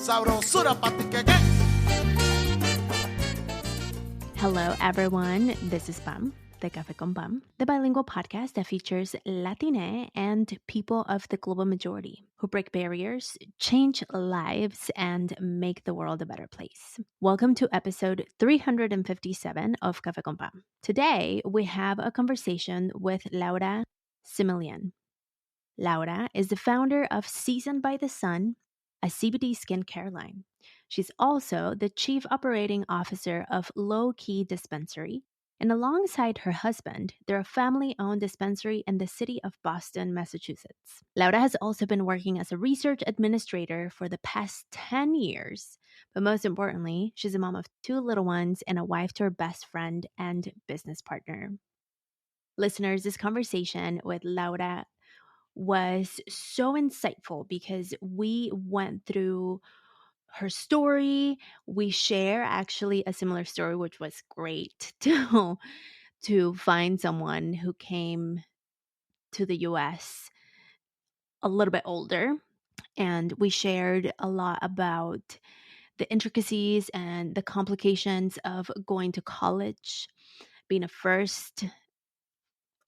sabrosura pa' ti que. Hello, everyone. This is Pam, the Café con Pam, the bilingual podcast that features Latine and people of the global majority who break barriers, change lives, and make the world a better place. Welcome to episode 357 of Café con Pam. Today, we have a conversation with Laura Similien. Laura is the founder of Seasoned by the Sun, a CBD skincare line. She's also the chief operating officer of Low Key Dispensary, and alongside her husband, they're a family-owned dispensary in the city of Boston, Massachusetts. Laura has also been working as a research administrator for the past 10 years, but most importantly, she's a mom of 2 little ones and a wife to her best friend and business partner. Listeners, this conversation with Laura was so insightful because we went through her story. We share actually a similar story, which was great to find someone who came to the US a little bit older. And we shared a lot about the intricacies and the complications of going to college, being a first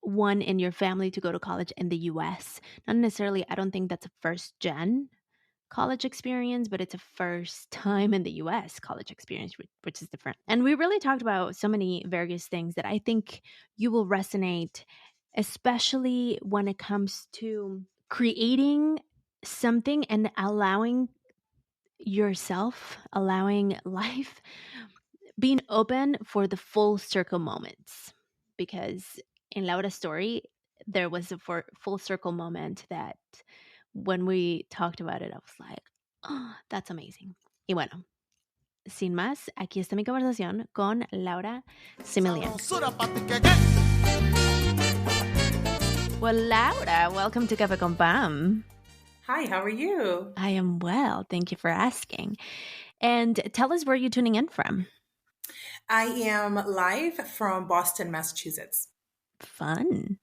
one in your family to go to college in the US. Not necessarily, I don't think that's a first gen college experience, but it's a first time in the US college experience, which is different. And we really talked about so many various things that I think you will resonate, especially when it comes to creating something and allowing yourself, allowing life, being open for the full circle moments. Because in Laura's story, there was a full circle moment that when we talked about it, I was like, oh, that's amazing. Y bueno, sin más, aquí está mi conversación con Laura Similien. Sabrosura pa' ti que. Well, Laura, welcome to Café con Pam. Hi, how are you? I am well. Thank you for asking. And tell us where you're tuning in from. I am live from Boston, Massachusetts. Fun.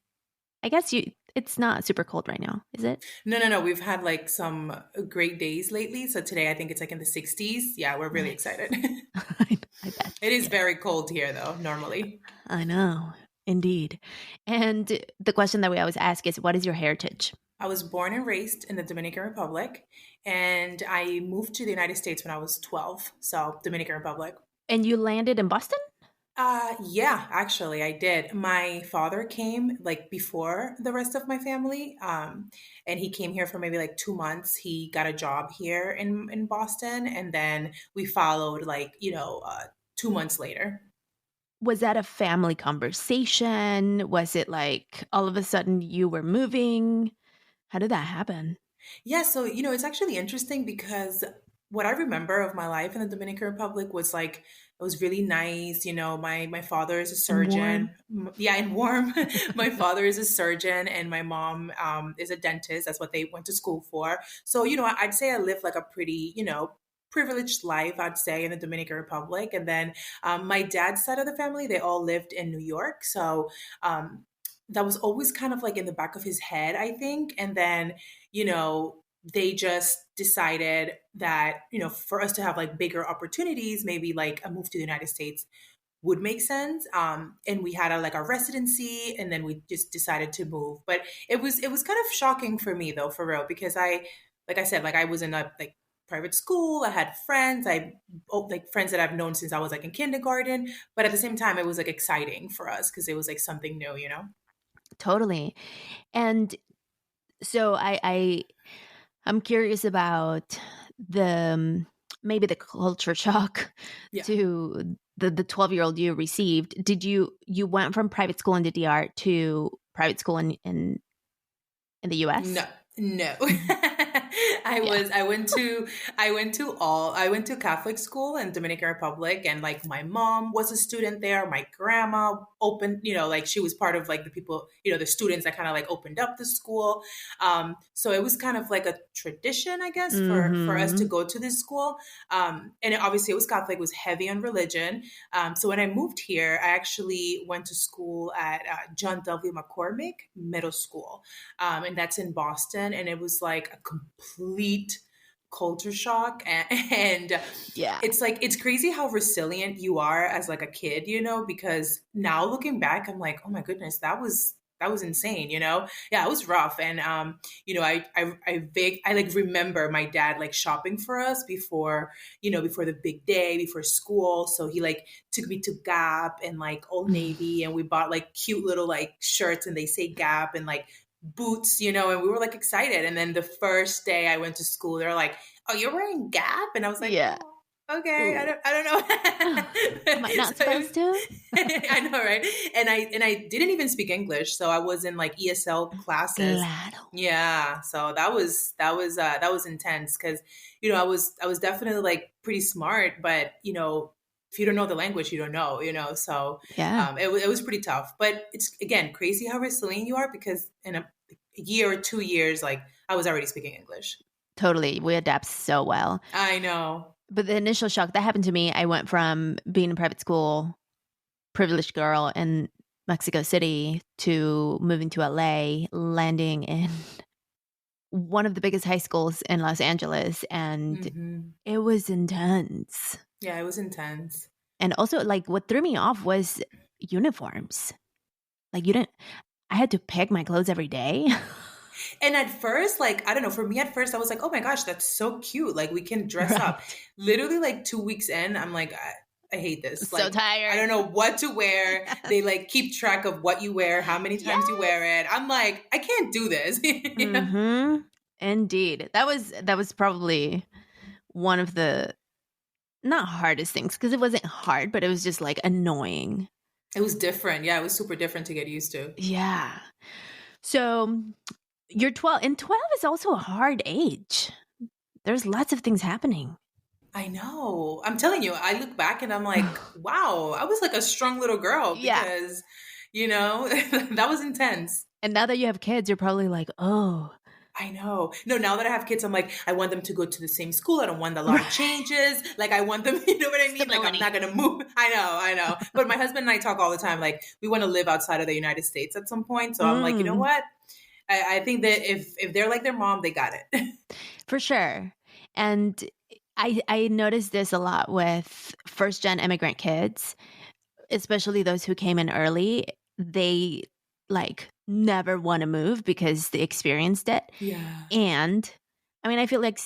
I guess it's not super cold right now, is it? No. We've had like some great days lately. So today I think it's like in the 60s. Yeah, we're really excited. I bet. It is very cold here though, normally. I know. Indeed. And the question that we always ask is, what is your heritage? I was born and raised in the Dominican Republic, and I moved to the United States when I was 12. So Dominican Republic. And you landed in Boston? Yeah, actually, I did. My father came like before the rest of my family, and he came here for maybe like 2 months. He got a job here in Boston, and then we followed 2 months later. Was that a family conversation? Was it like all of a sudden you were moving? How did that happen? Yeah, so it's actually interesting because what I remember of my life in the Dominican Republic was like it was really nice. My father is a surgeon. Yeah, and warm. My father is a surgeon, and my mom is a dentist. That's what they went to school for. So I'd say I lived like a pretty privileged life, I'd say, in the Dominican Republic. And then my dad's side of the family, they all lived in New York. So that was always kind of like in the back of his head, I think. And then, they just decided that, for us to have like bigger opportunities, maybe like a move to the United States would make sense. And we had a residency, and then we just decided to move. But it was kind of shocking for me though, for real, because I was in a private school. I had friends, friends that I've known since I was like in kindergarten. But at the same time, it was like exciting for us because it was like something new, Totally. And so I'm curious about maybe the culture shock to the 12-year-old you received. Did you went from private school in the DR to private school in the US? No. I went to Catholic school in Dominican Republic, and like my mom was a student there. My grandma opened, she was part of like the people, the students that kind of like opened up the school. So it was kind of like a tradition, I guess, for us to go to this school. And obviously it was Catholic, it was heavy on religion. So when I moved here, I actually went to school at John W. McCormick Middle School. And that's in Boston. And it was like a complete culture shock, and Yeah. it's like it's crazy how resilient you are as like a kid, because now looking back, I'm like, oh my goodness, that was insane, Yeah, it was rough. And I like remember my dad like shopping for us before the big day, before school. So he like took me to Gap and like Old Navy, and we bought like cute little like shirts, and they say Gap, and like boots, and we were like excited. And then the first day I went to school, they're like, "Oh, you're wearing Gap?" And I was like, Yeah. "Oh, okay, Ooh. I don't know." Am I not So supposed to? I know, right? And I didn't even speak English, so I was in like ESL classes. Claro. Yeah, so that was intense because I was definitely like pretty smart, but if you don't know the language, you don't know, So Yeah. it was pretty tough. But it's again crazy how resilient you are, because in a year or 2 years, like I was already speaking English. Totally. We adapt so well. I know. But the initial shock that happened to me, I went from being in private school, privileged girl in Mexico City, to moving to LA, landing in one of the biggest high schools in Los Angeles. And Mhm. it was intense. Yeah, it was intense. And also, like, what threw me off was uniforms. Like, I had to pick my clothes every day. And at first, like, I don't know, for me at first, I was like, oh my gosh, that's so cute. Like, we can dress up. Right. Literally, like 2 weeks in, I'm like, I hate this. So Like, I tired. don't know what to wear. They like keep track of what you wear, how many times you wear it. I'm like, I can't do this. Mm-hmm. Indeed. That was probably one of the not hardest things, because it wasn't hard, but it was just like annoying. It was different. Yeah, it was super different to get used to. Yeah. So you're 12, and 12 is also a hard age. There's lots of things happening. I know. I'm telling you, I look back and I'm like, wow, I was like a strong little girl Yeah. because, that was intense. And now that you have kids, you're probably like, oh. I know. No, now that I have kids, I'm like, I want them to go to the same school. I don't want a lot of changes. Like, I want them, you know what I mean? Like, I'm not going to move. I know. But my husband and I talk all the time. Like, we want to live outside of the United States at some point. So I'm like, you know what? I think that if they're like their mom, they got it. For sure. And I noticed this a lot with first-gen immigrant kids, especially those who came in early. They like never want to move because they experienced it. Yeah. And I mean, I feel like,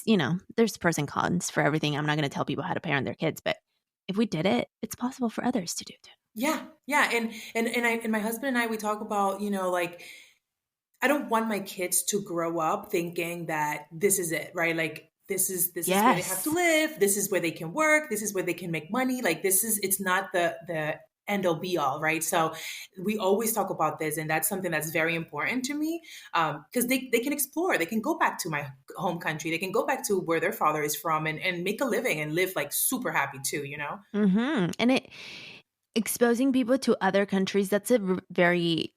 there's pros and cons for everything. I'm not going to tell people how to parent their kids, but if we did it, it's possible for others to do too. Yeah. Yeah. And my husband and I, we talk about, like, I don't want my kids to grow up thinking that this is it, right? Like, this is where they have to live. This is where they can work. This is where they can make money. Like, it's not the end all be all, right? So we always talk about this, and that's something that's very important to me, because they can explore. They can go back to my home country. They can go back to where their father is from and make a living and live like super happy too, Mm-hmm. And exposing people to other countries, that's a very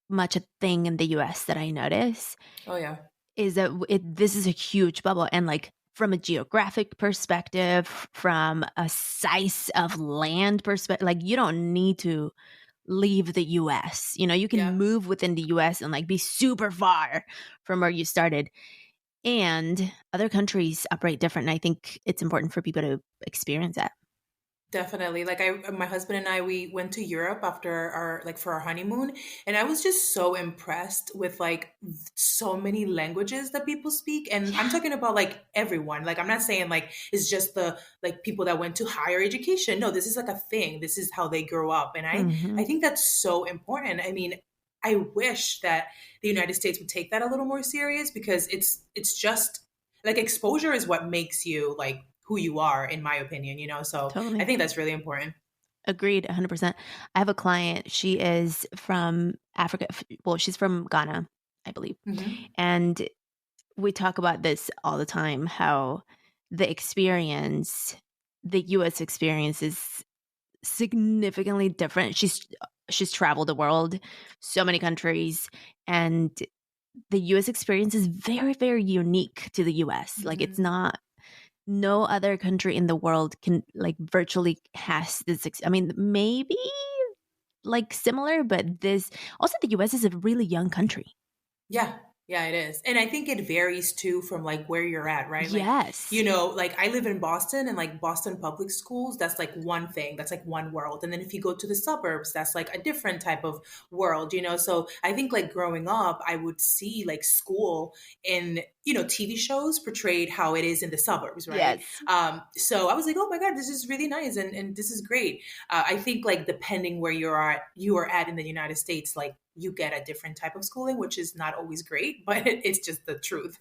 much a thing in the US that I notice. Oh yeah. Is that this is a huge bubble, and like from a geographic perspective, from a size of land perspective, like you don't need to leave the US. You can move within the US and like be super far from where you started. And other countries operate different. And I think it's important for people to experience that. Definitely. Like my husband and I, we went to Europe for our honeymoon, and I was just so impressed with like so many languages that people speak. And I'm talking about like everyone. Like, I'm not saying like it's just the like people that went to higher education. No, this is like a thing. This is how they grow up. And I think that's so important. I mean, I wish that the United States would take that a little more serious, because it's just like exposure is what makes you like who you are, in my opinion, so totally. I think that's really important. Agreed. 100%. I have a client. She is from Africa. Well, she's from Ghana, I believe. Mm-hmm. And we talk about this all the time, how the U.S. experience is significantly different. She's traveled the world, so many countries, and the U.S. experience is very, very unique to the U.S. Mm-hmm. Like, it's not. No other country in the world can like virtually has this. I mean, maybe like similar, but this also the U.S. is a really young country. Yeah. Yeah, it is. And I think it varies too from like where you're at, right? Like, Yes. like I live in Boston and like Boston public schools, that's like one thing, that's like one world. And then if you go to the suburbs, that's like a different type of world. So I think like growing up, I would see like school in, TV shows portrayed how it is in the suburbs, right? Yes. So I was like, oh my God, this is really nice and this is great. I think like depending where you are at in the United States, like you get a different type of schooling, which is not always great, but it's just the truth.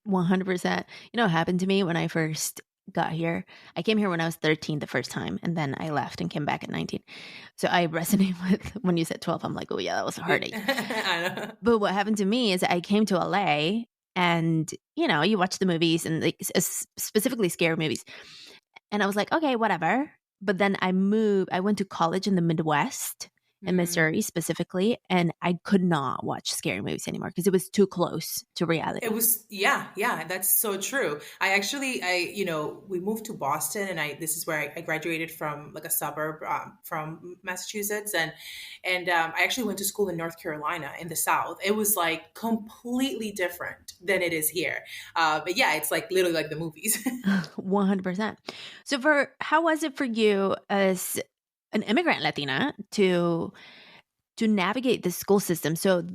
100%. You know what happened to me when I first got here? I came here when I was 13 the first time, and then I left and came back at 19. So I resonate with when you said 12. I'm like, oh, yeah, that was a hard age. I know. But what happened to me is I came to LA and, you watch the movies and like, specifically scary movies. And I was like, okay, whatever. But then I went to college in the Midwest, in Missouri specifically, and I could not watch scary movies anymore because it was too close to reality. It was, yeah, that's so true. We moved to Boston, and this is where I graduated from, like a suburb from Massachusetts, and I actually went to school in North Carolina in the South. It was like completely different than it is here. But yeah, it's like literally like the movies. 100%. So how was it for you as an immigrant Latina to navigate the school system? So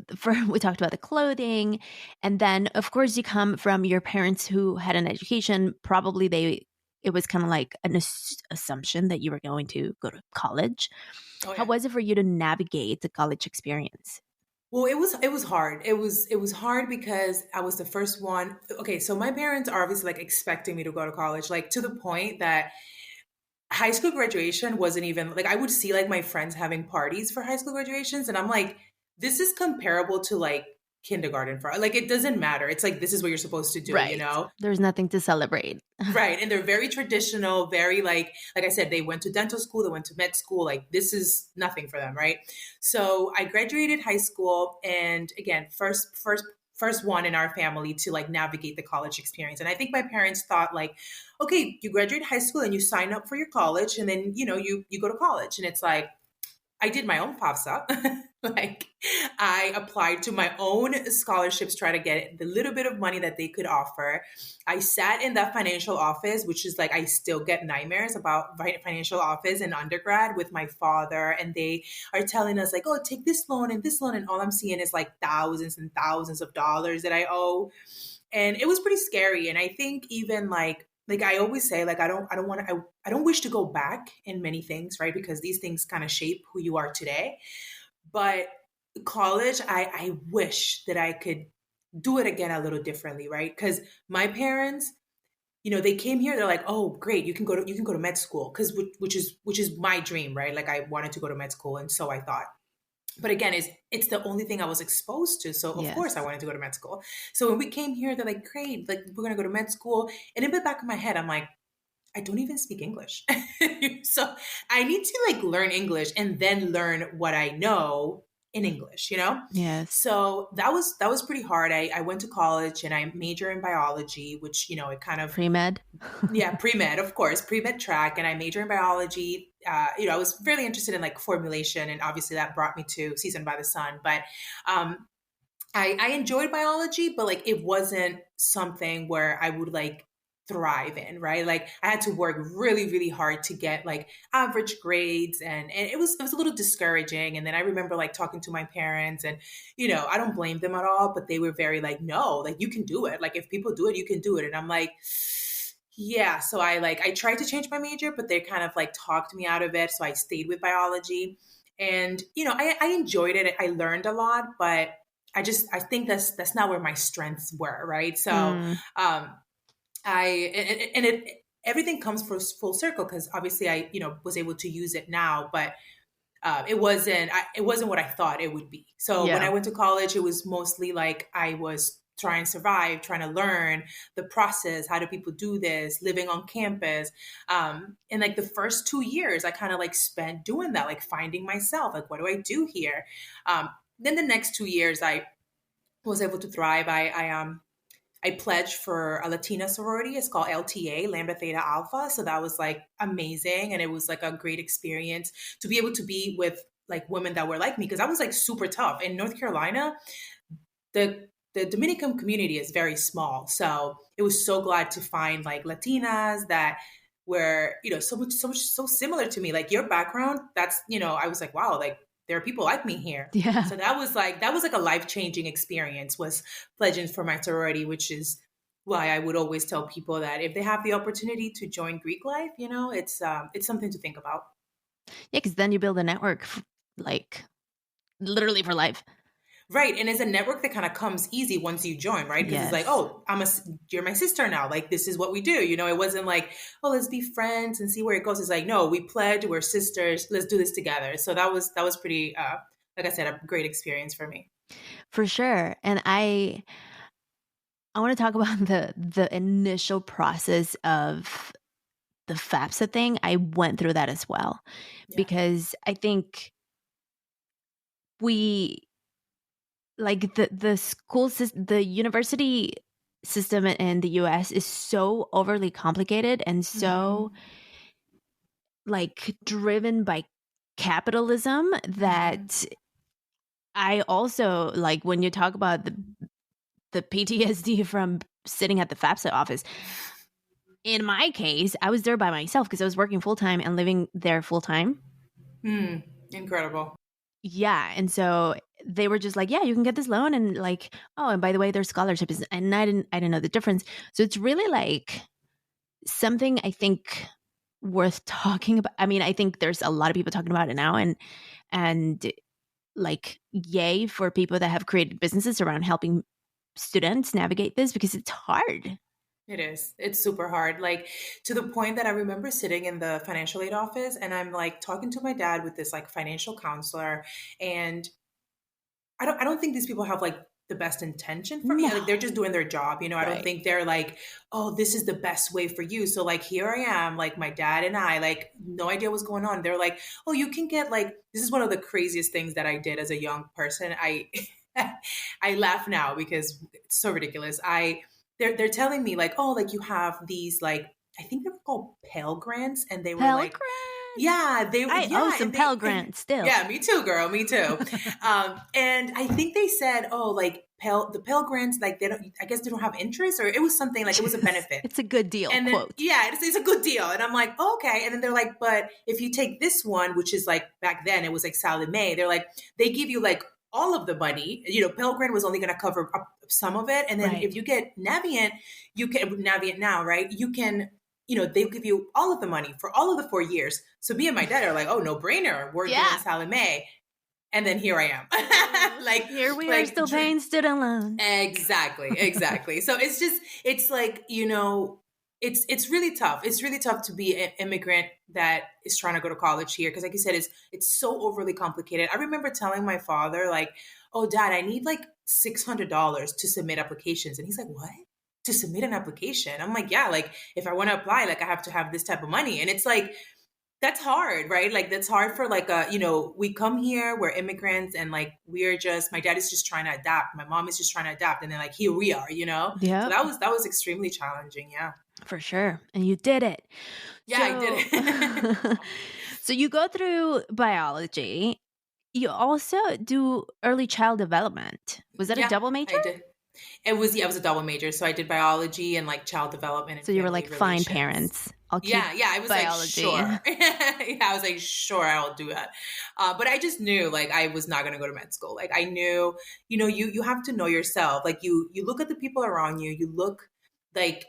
we talked about the clothing, and then of course you come from your parents who had an education. Probably it was kind of like an assumption that you were going to go to college. Oh, yeah. How was it for you to navigate the college experience? Well, it was hard. It was hard because I was the first one. Okay, so my parents are obviously like expecting me to go to college, like to the point that high school graduation wasn't even like, I would see like my friends having parties for high school graduations, and I'm like, this is comparable to like kindergarten for, like, it doesn't matter. It's like, this is what you're supposed to do, Right. There's nothing to celebrate. Right. And they're very traditional, very like I said, they went to dental school, they went to med school. Like, this is nothing for them, right? So I graduated high school, and again, first one in our family to like navigate the college experience. And I think my parents thought like, okay, you graduate high school and you sign up for your college, and then you go to college. And it's like, I did my own FAFSA. Like, I applied to my own scholarships, try to get the little bit of money that they could offer. I sat in that financial office, which is like, I still get nightmares about financial office in undergrad with my father. And they are telling us like, oh, take this loan and this loan. And all I'm seeing is like thousands and thousands of dollars that I owe. And it was pretty scary. And I think even like I always say, like, I don't wish to go back in many things, right? Because these things kind of shape who you are today. But college, I wish that I could do it again a little differently, right? Because my parents, they came here, they're like, oh, great, you can go to med school, because which is my dream, right? Like, I wanted to go to med school, and so I thought. But again, it's the only thing I was exposed to. So of course I wanted to go to med school. So when we came here, they're like, great, like, we're gonna go to med school. And in the back of my head, I'm like, I don't even speak English. So I need to like learn English and then learn what I know in English, Yes. So that was pretty hard. I went to college and I majored in biology, which, it kind of Pre-med? Yeah, pre-med, of course, pre-med track. And I majored in biology. I was really interested in like formulation, and obviously that brought me to Seasoned by the Sun. But I enjoyed biology, but like, it wasn't something where I would like thrive in, right? Like, I had to work really, really hard to get like average grades, and it was a little discouraging. And then I remember like talking to my parents, and I don't blame them at all, but they were very like, no, like, you can do it. Like, if people do it, you can do it. And I'm like, yeah. So I tried to change my major, but they kind of like talked me out of it. So I stayed with biology, and I enjoyed it. I learned a lot, but I think that's not where my strengths were, right? So everything comes full circle, because obviously I was able to use it now, but it wasn't what I thought it would be. So when I went to college, it was mostly like I was trying to survive, trying to learn the process. How do people do this? Living on campus. And like the first 2 years, I kind of like spent doing that, like finding myself, like, what do I do here? Then the next 2 years, I was able to thrive. I pledged for a Latina sorority. It's called LTA, Lambda Theta Alpha. So that was like amazing. And it was like a great experience to be able to be with like women that were like me, because I was like super tough. In North Carolina, the the Dominican community is very small. So it was so glad to find like Latinas that were, so similar to me. Like your background, that's, I was like, wow, like there are people like me here. Yeah. So that was like a life-changing experience, was pledging for my sorority, which is why I would always tell people that if they have the opportunity to join Greek life, it's something to think about. Yeah, because then you build a network, like literally for life. Right. And it's a network that kind of comes easy once you join, right? Because it's like, Yes. oh, you're my sister now. Like, this is what we do. It wasn't like, oh, let's be friends and see where it goes. It's like, no, we pledge, we're sisters. Let's do this together. So that was pretty, like I said, a great experience for me. For sure. And I want to talk about the initial process of the FAFSA thing. I went through that as well, Yeah. because I think we, like, the school system, the university system in the US is so overly complicated and so like driven by capitalism that I also, like, when you talk about the PTSD from sitting at the FAFSA office, in my case, I was there by myself because I was working full time and living there full time. Incredible. Yeah. And so they were just like, yeah, you can get this loan. And like, oh, and by the way, there's scholarships. And I didn't know the difference. So it's really like something I think worth talking about. I mean, I think there's a lot of people talking about it now, and like, yay for people that have created businesses around helping students navigate this, because it's hard. It is. It's super hard. Like, to the point that I remember sitting in the financial aid office and I'm like talking to my dad with this like financial counselor, and I don't think these people have like the best intention for me. No. Like, they're just doing their job. I Right. don't think they're like, oh, this is the best way for you. So like, here I am, like my dad and I, like, no idea what's going on. They're like, oh, you can get like, this is one of the craziest things that I did as a young person. I laugh now because it's so ridiculous. They're telling me like, oh, like you have these, like, I think they were called Pell Grants, and they were Pell like, Grants? yeah, I owe some Pell Grants still. Yeah, me too, girl, me too. And I think they said, oh, like the Pell Grants, like I guess they don't have interest, or it was something like it was a benefit. It's a good deal, And then, quote. yeah, it's a good deal. And I'm like, oh, okay. And then they're like, but if you take this one, which is like back then it was like Sallie Mae, they're like, they give you like all of the money. Pell Grant was only going to cover up some of it. And then Right. if you get Navient, you can Navient now, right? You can, they'll give you all of the money for all of the 4 years. So me and my dad are like, oh, no brainer. We're doing Sallie Mae. And then here I am. Like, here we are still paying student loans. Exactly. So it's like, it's really tough. It's really tough to be an immigrant that is trying to go to college here. Cause like you said, it's so overly complicated. I remember telling my father, like, oh, Dad, I need like $600 to submit applications. And he's like, what? To submit an application? I'm like, yeah, like if I want to apply, like I have to have this type of money. And it's like, that's hard, right? Like that's hard for like we come here, we're immigrants, and like my dad is just trying to adapt. My mom is just trying to adapt. And then like, here we are, Yeah. So that was extremely challenging. Yeah. For sure. And you did it. Yeah, I did it. So you go through biology. You also do early child development. Was that a double major? I did. It was a double major. So I did biology and like child development. And so you were like, fine, parents. I'll keep I was biology. Like, sure. I was like, sure, I'll do that. But I just knew like I was not going to go to med school. Like I knew, you have to know yourself. Like you look at the people around you, you look like,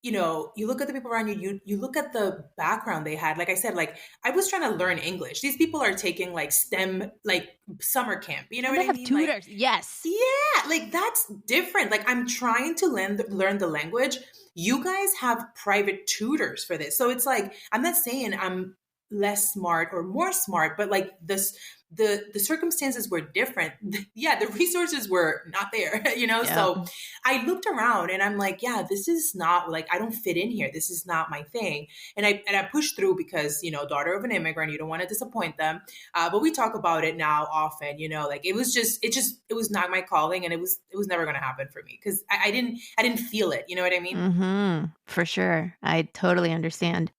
you look at the people around you, you look at the background they had. Like I said, like I was trying to learn English. These people are taking like STEM, like summer camp. You know what I mean? They have tutors. Like, yes. Yeah. Like that's different. Like I'm trying to learn the language. You guys have private tutors for this. So it's like, I'm not saying I'm less smart or more smart, but like the circumstances were different. Yeah, the resources were not there, So I looked around and I'm like, yeah, this is not like, I don't fit in here. This is not my thing. And I pushed through because, daughter of an immigrant, you don't want to disappoint them. But we talk about it now often, like it was not my calling, and it was never going to happen for me because I didn't feel it. You know what I mean? Mm-hmm. For sure. I totally understand.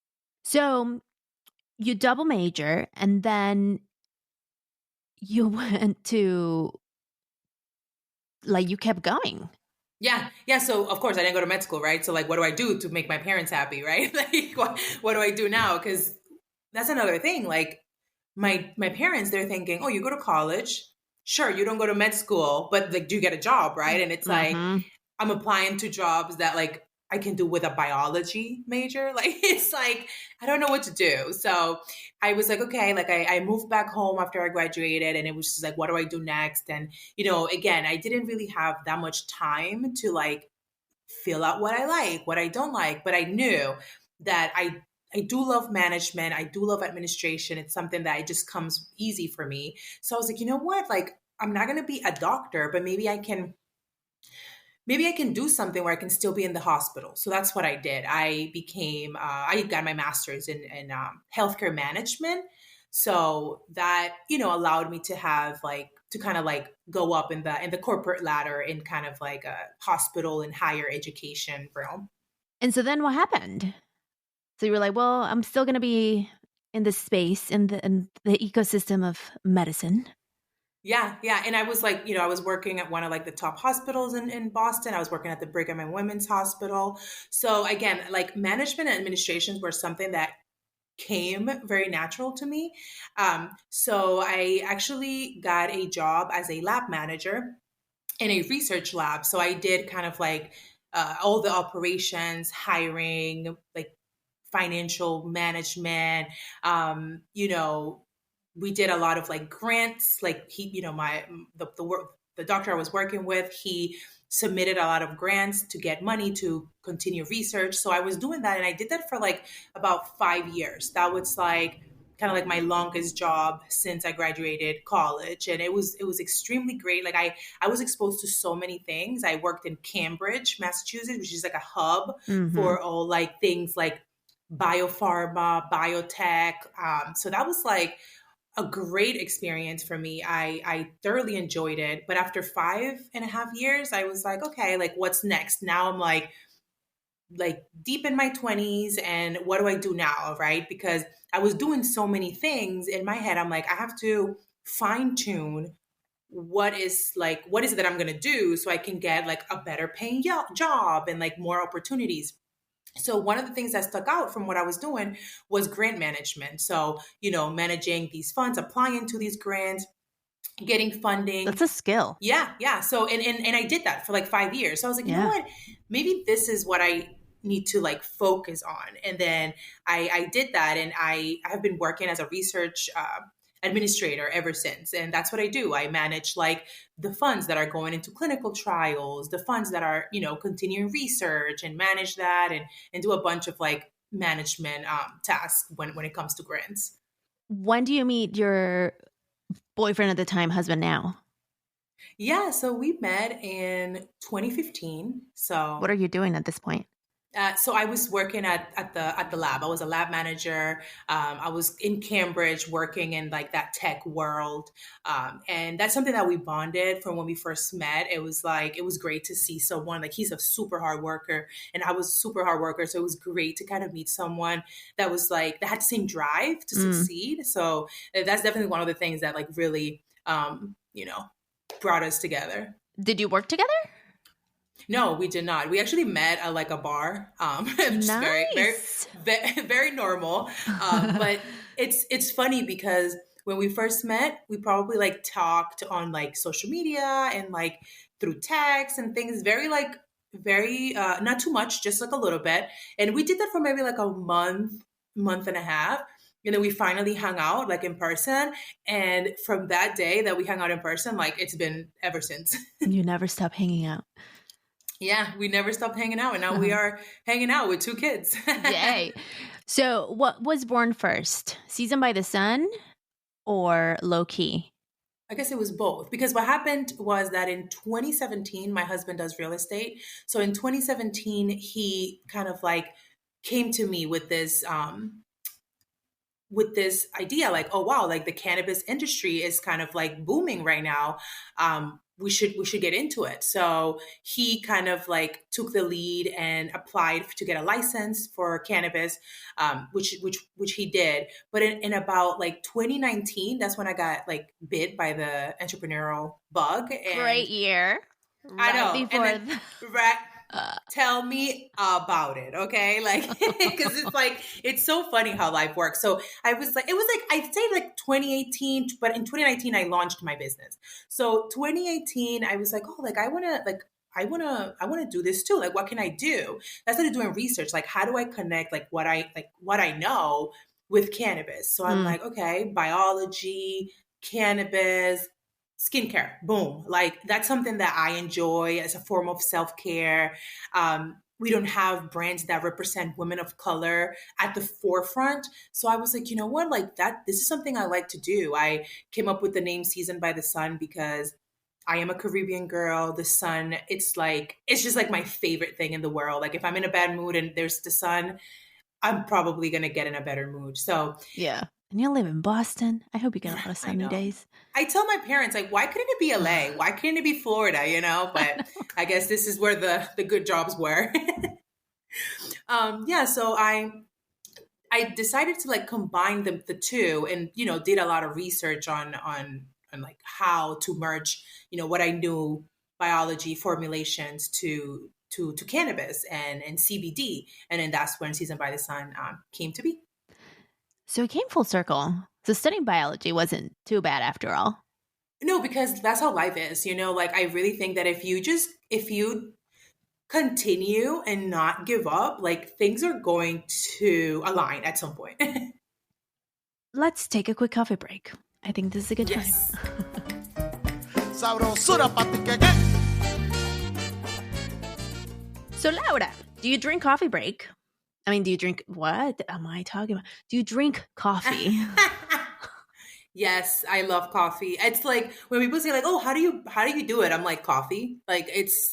So you double major, and then you went to like you kept going. Yeah. Yeah. So of course I didn't go to med school, right? So like, what do I do to make my parents happy, right? Like, what do I do now? Because that's another thing. Like my parents, they're thinking, oh, you go to college. Sure, you don't go to med school, but like, do you get a job, right? And it's like, Mm-hmm. I'm applying to jobs that like I can do with a biology major. Like it's like I don't know what to do. So I was like, okay, like I moved back home after I graduated, and it was just like, what do I do next? And again, I didn't really have that much time to like feel out what I like, what I don't like, but I knew that I do love management. I do love administration. It's something that it just comes easy for me. So I was like, you know what? Like I'm not going to be a doctor, but maybe I can do something where I can still be in the hospital. So that's what I did. I got my master's in healthcare management. So that, allowed me to have like, to kind of like go up in the corporate ladder in kind of like a hospital and higher education realm. And so then what happened? So you were like, well, I'm still going to be in this space, in the ecosystem of medicine. Yeah, yeah. And I was like, I was working at one of like the top hospitals in Boston. I was working at the Brigham and Women's Hospital. So again, like management and administrations were something that came very natural to me. So I actually got a job as a lab manager in a research lab. So I did kind of like all the operations, hiring, like financial management, we did a lot of like grants. Like he, the doctor I was working with, he submitted a lot of grants to get money to continue research. So I was doing that, and I did that for like about 5 years. That was like kind of like my longest job since I graduated college, and it was extremely great. Like I was exposed to so many things. I worked in Cambridge, Massachusetts, which is like a hub for all like things like biopharma, biotech. So that was like a great experience for me. I thoroughly enjoyed it. But after 5.5 years, I was like, okay, like what's next? Now I'm like deep in my 20s, and what do I do now? Right. Because I was doing so many things in my head. I'm like, I have to fine tune what is it that I'm going to do so I can get like a better paying job and like more opportunities. So one of the things that stuck out from what I was doing was grant management. So, managing these funds, applying to these grants, getting funding. That's a skill. Yeah, yeah. So and I did that for like 5 years. So I was like, you know what? Maybe this is what I need to like focus on. And then I did that, and I have been working as a research administrator ever since. And that's what I do. I manage like the funds that are going into clinical trials, the funds that are, continuing research, and manage that, and do a bunch of like management tasks when it comes to grants. When do you meet your boyfriend at the time, husband now? Yeah, so we met in 2015. So what are you doing at this point? So I was working at the lab. I was a lab manager. I was in Cambridge working in like that tech world. And that's something that we bonded from when we first met. It was great to see someone, like he's a super hard worker and I was a super hard worker. So it was great to kind of meet someone that was like, that had the same drive to succeed. So that's definitely one of the things that like really, brought us together. Did you work together? No, we did not. We actually met at like a bar. Just Nice. very normal. But it's funny because when we first met, we probably like talked on like social media and like through text and things. Very not too much, just like a little bit. And we did that for maybe like a month and a half. And then we finally hung out like in person. And from that day that we hung out in person, like it's been ever since. You never stop hanging out. Yeah, we never stopped hanging out, and now we are hanging out with 2 kids. Yay. So what was born first? Season by the Sun or Low Key? I guess it was both, because what happened was that in 2017, my husband does real estate. So in 2017, he kind of like came to me with this idea, like, oh wow, like the cannabis industry is kind of like booming right now. We should get into it. So he kind of like took the lead and applied to get a license for cannabis, which he did. But in about like 2019, that's when I got like bit by the entrepreneurial bug. And Great year. I right know. And before. then, right, tell me about it, okay? Like, because it's like, it's so funny how life works. So I was like, it was like, I'd say like 2018, but in 2019, I launched my business. So 2018, I was like, oh, like, I want to do this too. Like, what can I do? I started doing research. Like, how do I connect what I know with cannabis? So I'm Mm. like, okay, biology, cannabis, skincare, boom. Like that's something that I enjoy as a form of self-care. We don't have brands that represent women of color at the forefront. So I was like, you know what? Like that, this is something I like to do. I came up with the name Seasoned by the Sun because I am a Caribbean girl. The sun, it's just like my favorite thing in the world. Like if I'm in a bad mood and there's the sun, I'm probably going to get in a better mood. So Yeah. And you live in Boston. I hope you get a lot of I sunny know. days. I tell my parents, like, why couldn't it be LA? Why couldn't it be Florida? But I guess this is where the good jobs were. Yeah, so I decided to like combine the two and did a lot of research on like how to merge, what I knew biology formulations to cannabis and CBD. And then that's when Season by the Sun came to be. So it came full circle. So studying biology wasn't too bad after all. No, because that's how life is, like I really think that if you continue and not give up, like things are going to align at some point. Let's take a quick coffee break. I think this is a good time. Yes. Sabrosura pa' ti que que. So Laura, do you drink coffee break? I mean, do you drink, what am I talking about? Do you drink coffee? Yes, I love coffee. It's like when people say like, "Oh, how do you do it?" I'm like, "Coffee." Like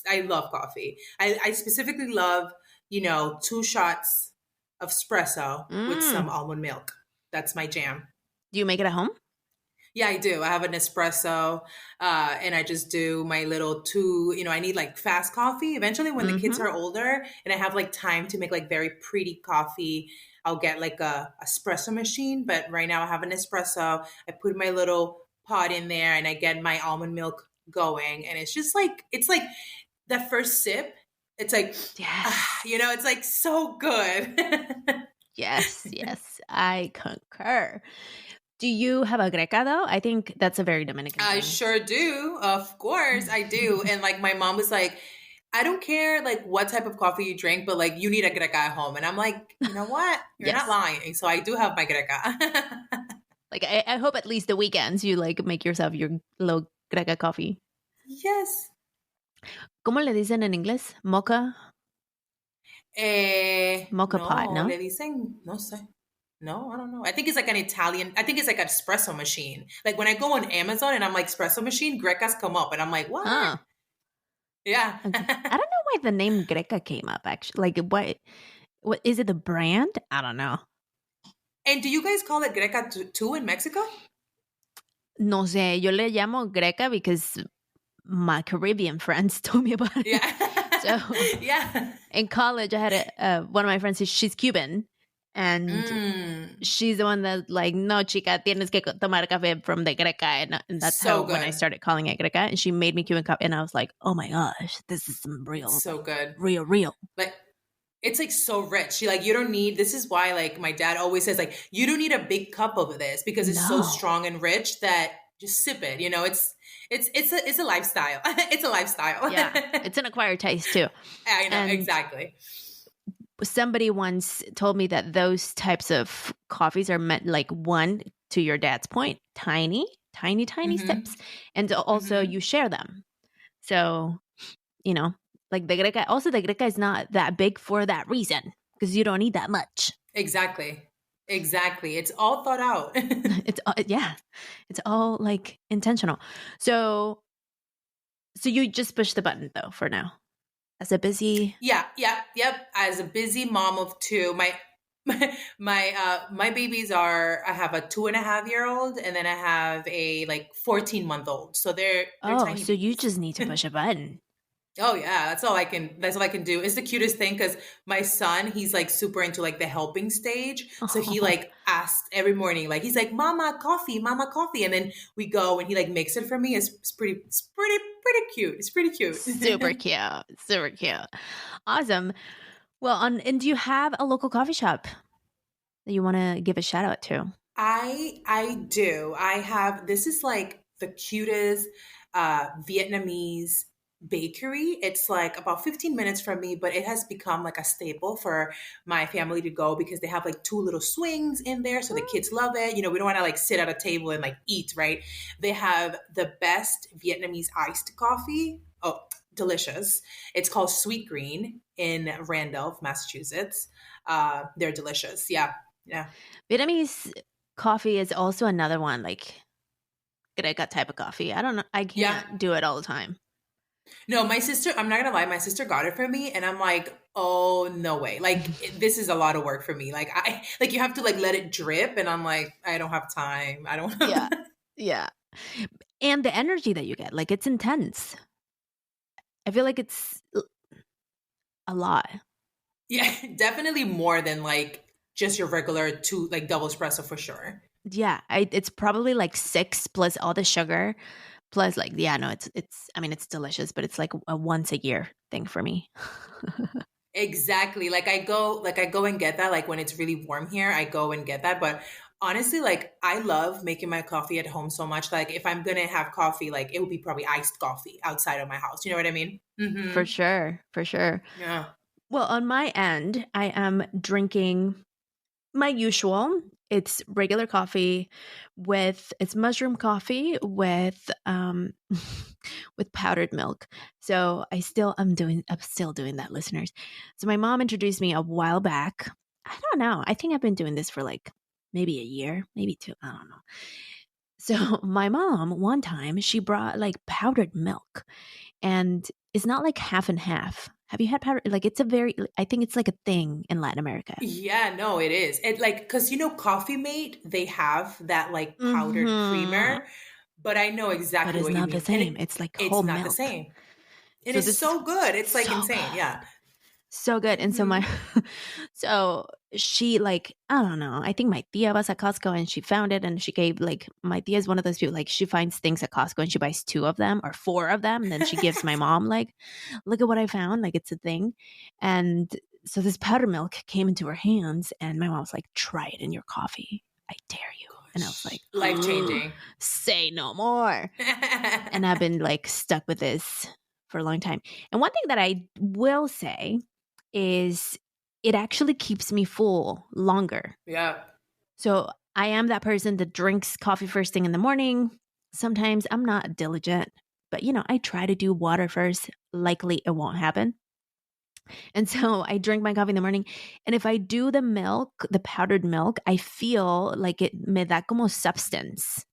I love coffee. I specifically love, 2 shots of espresso with some almond milk. That's my jam. Do you make it at home? Yeah, I do. I have an espresso, and I just do my little two. I need like fast coffee. Eventually, when the kids are older and I have like time to make like very pretty coffee, I'll get like a espresso machine. But right now, I have an espresso. I put my little pot in there, and I get my almond milk going, and it's just like that first sip. It's like, Yes. it's like so good. Yes, I concur. Do you have a greca though? I think that's a very Dominican I thing. sure do. Of course I do. And like my mom was like, I don't care like what type of coffee you drink, but like you need a greca at home. And I'm like, you know what? You're Yes. not lying. So I do have my greca. Like I hope at least the weekends you like make yourself your little greca coffee. Yes. ¿Cómo le dicen en inglés? Mocha? Mocha pot, no? Le dicen, no sé. No, I don't know. I think it's like I think it's like an espresso machine. Like when I go on Amazon and I'm like espresso machine, Grecas come up and I'm like, what? Huh. Yeah. I don't know why the name greca came up actually. Like what is it the brand? I don't know. And do you guys call it Greca too in Mexico? No sé, yo le llamo greca because my Caribbean friends told me about it. Yeah. So yeah. in college, I had one of my friends, she's Cuban. And she's the one that like, no, chica, tienes que tomar café from the greca. And that's So how when I started calling it greca. And she made me Cuban coffee. And I was like, oh my gosh, this is some real. So good. Real. Like, it's like so rich. You don't need, this is why like my dad always says like, you don't need a big cup of this because it's so strong and rich that just sip it. It's a lifestyle. It's a lifestyle. Yeah. It's an acquired taste too. I know, exactly. Somebody once told me that those types of coffees are meant like one, to your dad's point, tiny sips. And also you share them. So, like the greca is not that big for that reason because you don't need that much. Exactly. It's all thought out. It's all like intentional. So you just push the button though for now. As a busy... Yep. As a busy mom of 2, my babies are, I have a 2.5-year-old and then I have a like 14-month-old. So they're tiny. So you just need to push a button. Oh yeah, that's all I can do. It's the cutest thing because my son, he's like super into like the helping stage. So he like asks every morning, like he's like, mama coffee. And then we go and he like makes it for me. It's pretty pretty cute. It's pretty cute. Super cute. Super cute. Awesome. Well, and do you have a local coffee shop that you want to give a shout out to? I do. I have, this is like the cutest Vietnamese bakery. It's like about 15 minutes from me, but it has become like a staple for my family to go because they have like two little swings in there. So the kids love it. You know, we don't want to like sit at a table and like eat, right? They have the best Vietnamese iced coffee. Oh, delicious. It's called Sweet Green in Randolph, Massachusetts. They're delicious. Yeah. Yeah. Vietnamese coffee is also another one, like greca type of coffee. I don't know. I can't do it all the time. No, my sister, I'm not gonna lie, my sister got it for me and I'm like, oh no way. Like this is a lot of work for me. Like you have to like let it drip and I'm like, I don't have time. I don't Yeah. Yeah. And the energy that you get, like it's intense. I feel like it's a lot. Yeah, definitely more than like just your regular two like double espresso for sure. Yeah, it's probably like 6 plus all the sugar plus like no, it's I mean it's delicious, but it's like a once a year thing for me. Exactly. Like I go and get that like when it's really warm here, I go and get that, but honestly like I love making my coffee at home so much. Like if I'm going to have coffee, like it would be probably iced coffee outside of my house. You know what I mean? Mm-hmm. For sure. For sure. Yeah. Well, on my end, I am drinking my usual. It's regular coffee it's mushroom coffee with with powdered milk. So I'm still doing that, listeners. So my mom introduced me a while back. I don't know. I think I've been doing this for like maybe a year, maybe 2. I don't know. So my mom one time she brought like powdered milk, and it's not like half and half. Have you had powder? Like it's I think it's like a thing in Latin America. Yeah, no, it is. It like because Coffee Mate, they have that like powdered creamer, but I know exactly what you mean. But it's not the same. It's like whole milk. It's not the same. It is so good. It's like insane. Yeah. So good. And so so she like, I don't know. I think my tia was at Costco and she found it and she gave like, my tia is one of those people, like she finds things at Costco and she buys 2 of them or 4 of them. And then she gives my mom like, look at what I found. Like it's a thing. And so this powder milk came into her hands and my mom was like, try it in your coffee. I dare you. And I was like, life changing. Say no more. And I've been like stuck with this for a long time. And one thing that I will say is it actually keeps me full longer. Yeah. So I am that person that drinks coffee first thing in the morning. Sometimes I'm not diligent, but I try to do water first. Likely it won't happen. And so I drink my coffee in the morning. And if I do the milk, the powdered milk, I feel like it me da como substance.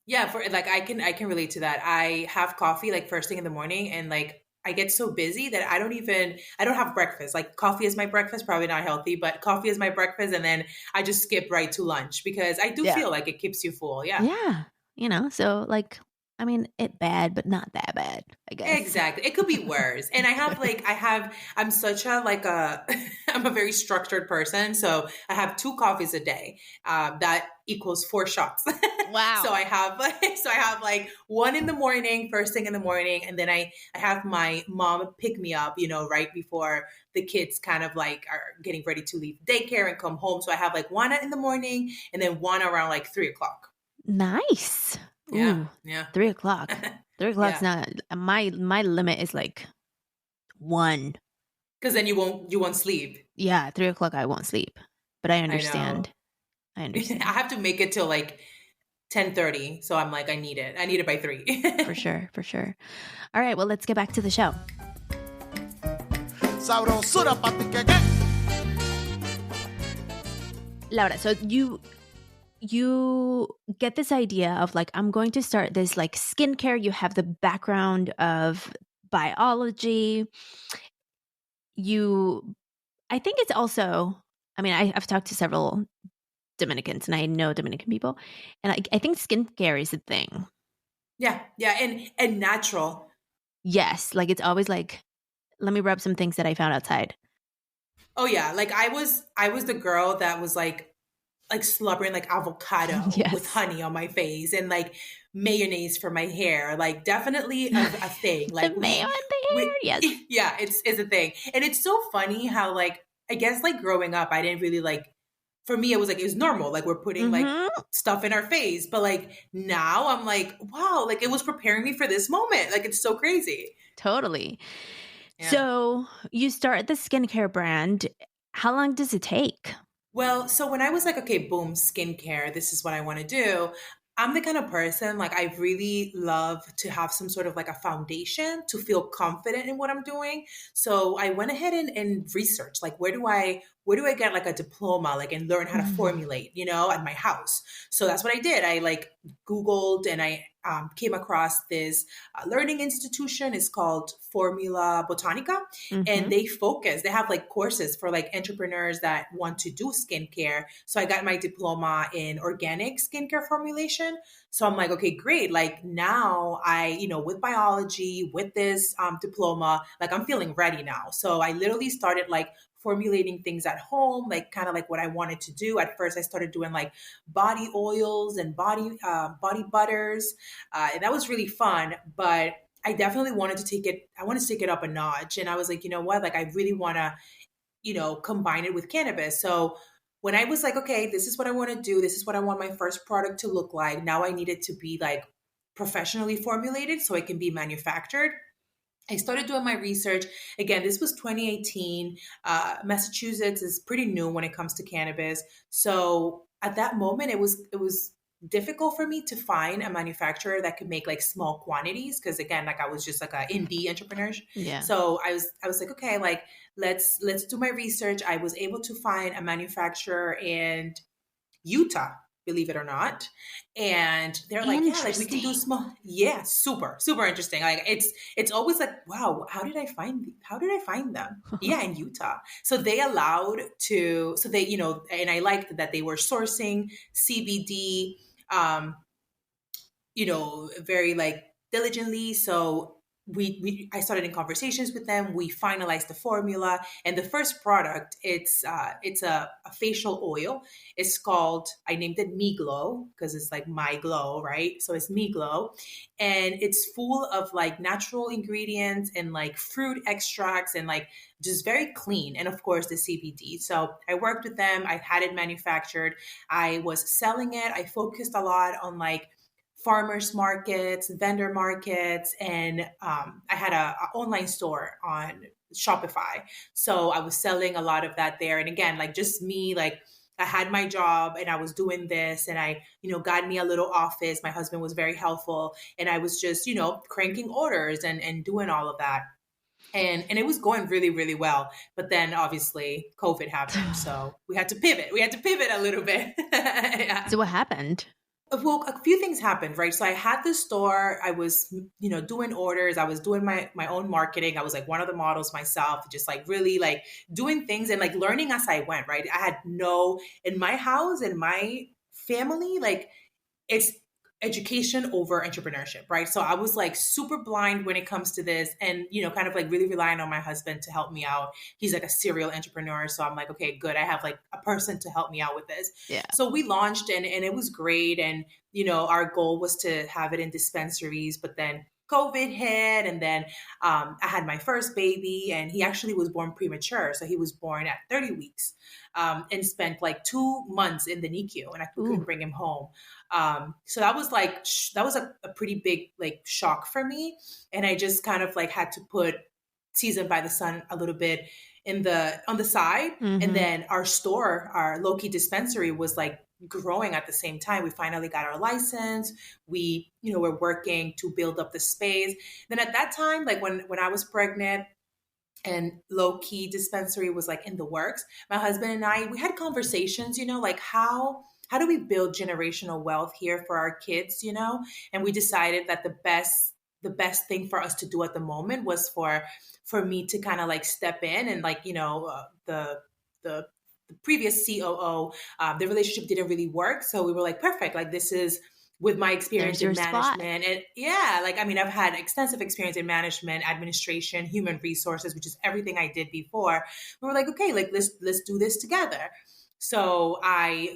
Yeah, for like I can relate to that. I have coffee like first thing in the morning and like I get so busy that I don't have breakfast. Like coffee is my breakfast, probably not healthy, but coffee is my breakfast and then I just skip right to lunch because I do feel like it keeps you full. Yeah. Yeah. So like I mean, it bad, but not that bad, I guess. Exactly. It could be worse. And I'm such a, I'm a very structured person. So I have 2 coffees a day. That equals 4 shots. Wow. So I have like 1 in the morning, first thing in the morning. And then I have my mom pick me up, right before the kids kind of like are getting ready to leave daycare and come home. So I have like 1 in the morning and then 1 around like 3:00. Nice. Yeah. Ooh, yeah. 3:00. 3:00's not my limit is like 1. Because then you won't sleep. Yeah, 3:00 I won't sleep. But I understand. I understand. I have to make it till like 10:30. So I'm like, I need it. I need it by 3. For sure. All right, well, let's get back to the show. Sabrosura pa' ti que que. Laura, so you get this idea of like, I'm going to start this like skincare. You have the background of biology. I think it's also, I mean, I've talked to several Dominicans and I know Dominican people. And I think skincare is a thing. Yeah. And natural. Yes. Like it's always like, let me rub some things that I found outside. Oh yeah. Like I was the girl that was like like slobbering like avocado with Yes. honey on my face and like mayonnaise for my hair. Like definitely a thing. The Like mayo and the hair. we Yes. yeah, it's a thing. And it's so funny how like I guess like growing up, I didn't really like for me it was like it was normal. Like we're putting like stuff in our face. But like now I'm like, wow, like it was preparing me for this moment. Like it's so crazy. Totally. Yeah. So you start the skincare brand. How long does it take? Well, so when I was like, okay, boom, skincare, this is what I want to do. I'm the kind of person like I really love to have some sort of like a foundation to feel confident in what I'm doing. So I went ahead and researched like where do I get like a diploma like and learn how to formulate, at my house. So that's what I did. I like Googled and I came across this learning institution. It's called Formula Botanica, and they have like courses for like entrepreneurs that want to do skincare. So I got my diploma in organic skincare formulation. So I'm like, okay, great. Like now with biology, with this diploma, like I'm feeling ready now. So I literally started like formulating things at home, like kind of like what I wanted to do. At first, I started doing like body oils and body butters. And that was really fun, but I definitely wanted to take it. I wanted to take it up a notch. And I was like, you know what? Like, I really want to, combine it with cannabis. So when I was like, okay, this is what I want to do. This is what I want my first product to look like. Now I need it to be like professionally formulated so it can be manufactured. I started doing my research. Again, this was 2018. Massachusetts is pretty new when it comes to cannabis. So at that moment, it was difficult for me to find a manufacturer that could make like small quantities because again, like I was just like an indie entrepreneur. Yeah. So I was like, okay, like let's do my research. I was able to find a manufacturer in Utah, believe it or not. And they're like, yeah, like we can do small. Yeah, super, super interesting. Like it's always like, wow, how did I find them? Yeah, in Utah. So they allowed to, so they, and I liked that they were sourcing CBD, very like diligently. So I started in conversations with them. We finalized the formula, and the first product it's a facial oil. It's called, I named it Me Glow because it's like my glow, right? So it's Me Glow, and it's full of like natural ingredients and like fruit extracts and like just very clean, and of course the CBD. So I worked with them. I had it manufactured. I was selling it. I focused a lot on like farmers markets, vendor markets, and I had a online store on Shopify. So I was selling a lot of that there. And again, like just me, like I had my job and I was doing this, and I, got me a little office. My husband was very helpful, and I was just, cranking orders and doing all of that. And it was going really, really well. But then obviously COVID happened. So we had to pivot. We had to pivot a little bit. Yeah. So what happened? Well, a few things happened, right? So I had the store. I was, doing orders. I was doing my own marketing. I was like one of the models myself, just like really like doing things and like learning as I went, right? I had in my house, in my family, like it's education over entrepreneurship, right? So I was like super blind when it comes to this and, kind of like really relying on my husband to help me out. He's like a serial entrepreneur. So I'm like, okay, good. I have like a person to help me out with this. Yeah. So we launched and it was great. And, our goal was to have it in dispensaries, but then COVID hit, and then I had my first baby, and he actually was born premature. So he was born at 30 weeks and spent like 2 months in the NICU, and I couldn't bring him home. So that was like, that was a pretty big like shock for me. And I just kind of like had to put Seasoned by the Sun a little bit on the side. And then our store, our low-key dispensary was like growing at the same time. We finally got our license. We, were working to build up the space. Then at that time, like when I was pregnant, and low-key dispensary was like in the works, my husband and I, we had conversations, like how do we build generational wealth here for our kids, and we decided that the best thing for us to do at the moment was for me to kind of like step in and like, the previous COO, the relationship didn't really work. So we were like, perfect. Like this is with my experience in management. And yeah, like, I mean, I've had extensive experience in management, administration, human resources, which is everything I did before. We were like, okay, like let's do this together. So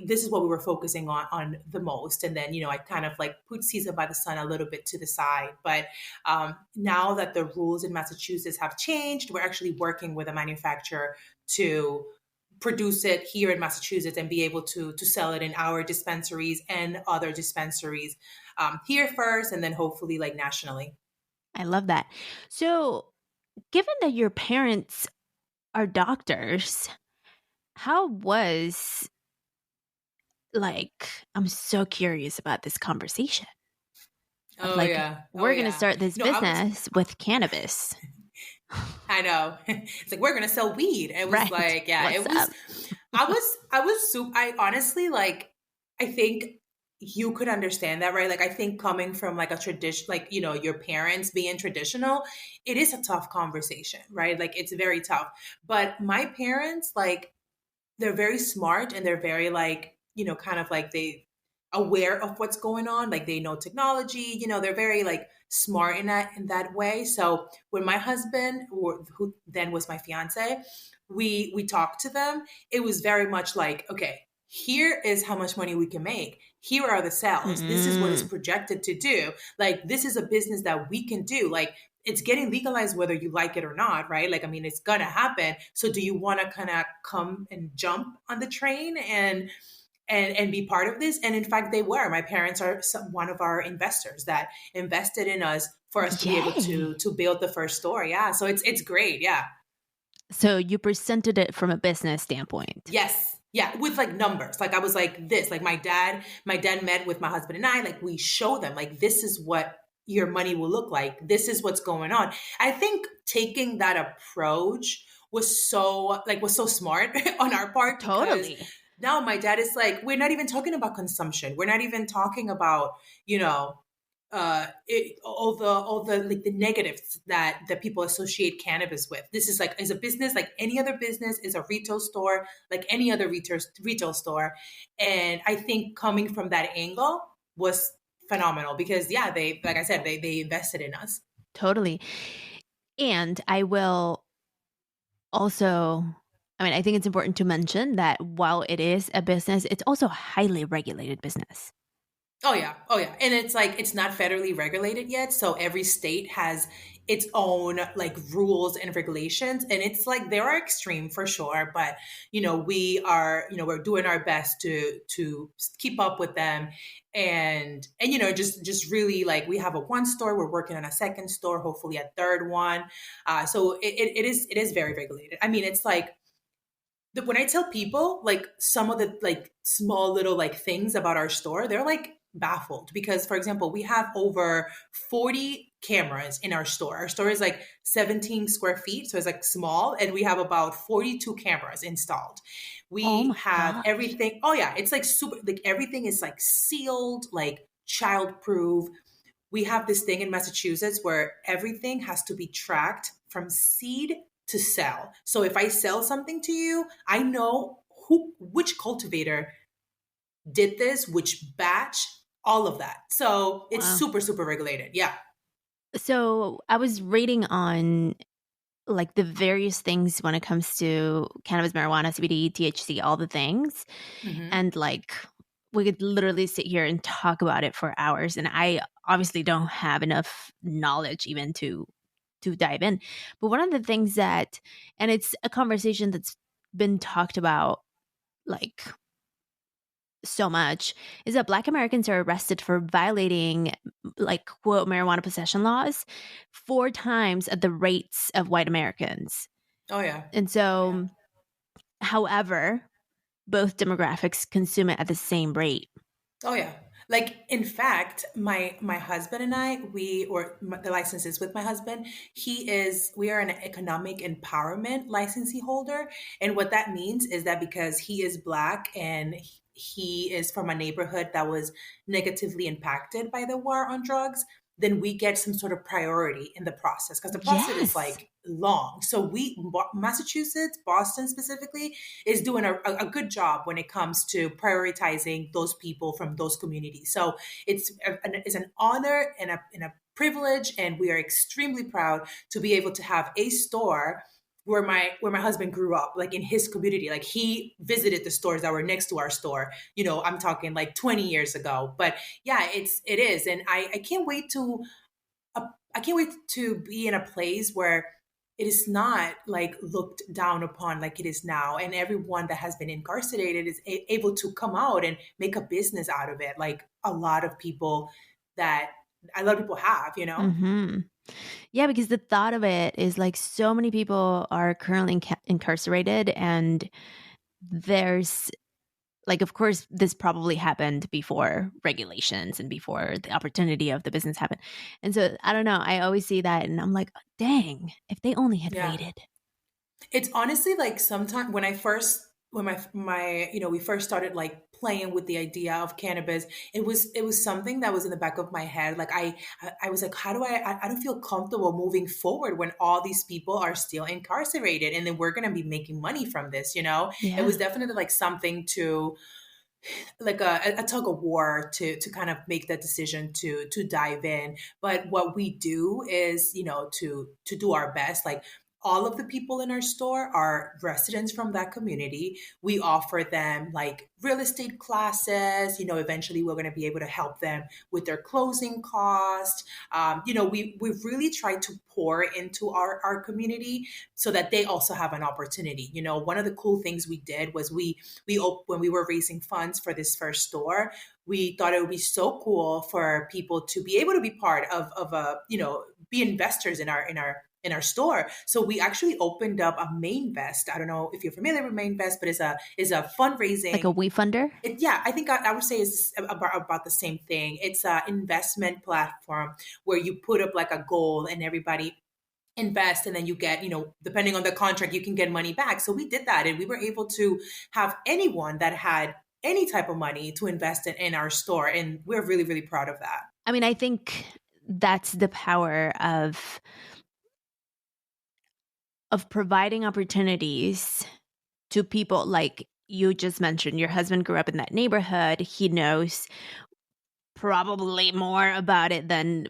this is what we were focusing on the most. And then, I kind of like put Season by the Sun a little bit to the side. But now that the rules in Massachusetts have changed, we're actually working with a manufacturer to produce it here in Massachusetts and be able to sell it in our dispensaries and other dispensaries here first, and then hopefully like nationally. I love that. So, given that your parents are doctors, how was like, I'm so curious about this conversation of Oh like, yeah. Oh we're going to yeah. start this I was business with cannabis. I know. It's like we're gonna sell weed. It was Right. like, yeah, What's it was up? I was super I honestly like I think you could understand that, right? Like I think coming from like a tradition like, your parents being traditional, it is a tough conversation, right? Like it's very tough. But my parents, like they're very smart and they're very like, kind of like they aware of what's going on. Like they know technology, they're very like smart in that way. So when my husband, who then was my fiance, we talked to them, it was very much like, okay, here is how much money we can make. Here are the sales. This is what it's Mm, projected to do. Like this is a business that we can do. Like it's getting legalized whether you like it or not, right? Like, I mean, it's gonna happen. So do you want to kind of come and jump on the train and be part of this? And in fact, they were. My parents are one of our investors that invested in us for us to be able yay. to build the first store. Yeah. So it's great. Yeah. So, you presented it from a business standpoint. Yes. Yeah, with like numbers. Like I was like this, like my dad met with my husband and I, like we show them like this is what your money will look like. This is what's going on. I think taking that approach was so smart on our part because Totally. now my dad is like, we're not even talking about consumption. We're not even talking about, all the like the negatives that people associate cannabis with. This is like is a business like any other business, is a retail store like any other retail store. And I think coming from that angle was phenomenal because yeah, they like I said, they invested in us. Totally. And I will also, I mean, I think it's important to mention that while it is a business, it's also a highly regulated business. Oh yeah. Oh yeah. And it's like it's not federally regulated yet, so every state has its own like rules and regulations, and it's like they are extreme for sure, but we're doing our best to keep up with them. And just really like we have a one store, we're working on a second store, hopefully a third one. So it is very regulated. I mean, it's like when I tell people like some of the like small little like things about our store, they're like baffled because, for example, we have over 40 cameras in our store. Our store is like 17 square feet, so it's like small, and we have about 42 cameras installed. Oh We my have gosh. everything. Oh yeah, it's like super. Like everything is like sealed, like child proof. We have this thing in Massachusetts where everything has to be tracked from seed to sell. So if I sell something to you, I know which cultivator did this, which batch, all of that. So it's Wow. super, super regulated. Yeah. So I was reading on like the various things when it comes to cannabis, marijuana, CBD, THC, all the things. Hmm. And like we could literally sit here and talk about it for hours. And I obviously don't have enough knowledge even to dive in. But one of the things that, and it's a conversation that's been talked about like so much, is that Black Americans are arrested for violating like quote marijuana possession laws 4 times at the rates of white Americans. Oh yeah. And Oh yeah. so, however, both demographics consume it at the same rate. Oh yeah. Like in fact, my husband and I, the license is with my husband. We are an economic empowerment licensee holder, and what that means is that because he is black and he is from a neighborhood that was negatively impacted by the war on drugs, then we get some sort of priority in the process because the process is Yes. like long. So Massachusetts, Boston specifically, is doing a good job when it comes to prioritizing those people from those communities. So it's an honor and a privilege, and we are extremely proud to be able to have a store where my husband grew up, like in his community. Like he visited the stores that were next to our store. I'm talking like 20 years ago. But yeah, it is, and I can't wait to I can't wait to be in a place where it is not like looked down upon like it is now, and everyone that has been incarcerated is able to come out and make a business out of it. Like that a lot of people have. Hmm. Yeah, because the thought of it is like so many people are currently incarcerated, and there's like, of course, this probably happened before regulations and before the opportunity of the business happened. And so I don't know. I always see that and I'm like, dang, if they only had Yeah. waited. It's honestly like sometimes when we first started like playing with the idea of cannabis, it was something that was in the back of my head. Like I was like, how do I don't feel comfortable moving forward when all these people are still incarcerated and then we're gonna be making money from this. It Yeah. was definitely like something to like a tug of war to kind of make that decision to dive in. But what we do is to do our best. Like all of the people in our store are residents from that community. We offer them like real estate classes. Eventually we're going to be able to help them with their closing cost. We've really tried to pour into our community so that they also have an opportunity. One of the cool things we did was when we were raising funds for this first store, we thought it would be so cool for people to be able to be part of a be investors in our store. So we actually opened up a main vest. I don't know if you're familiar with main vest, but it's a fundraising, Like a We Funder? yeah, I think I would say it's about the same thing. It's an investment platform where you put up like a goal and everybody invest, and then you get, depending on the contract, you can get money back. So we did that, and we were able to have anyone that had any type of money to invest in our store. And we're really, really proud of that. I mean, I think that's the power of providing opportunities to people like you just mentioned. Your husband grew up in that neighborhood. He knows probably more about it than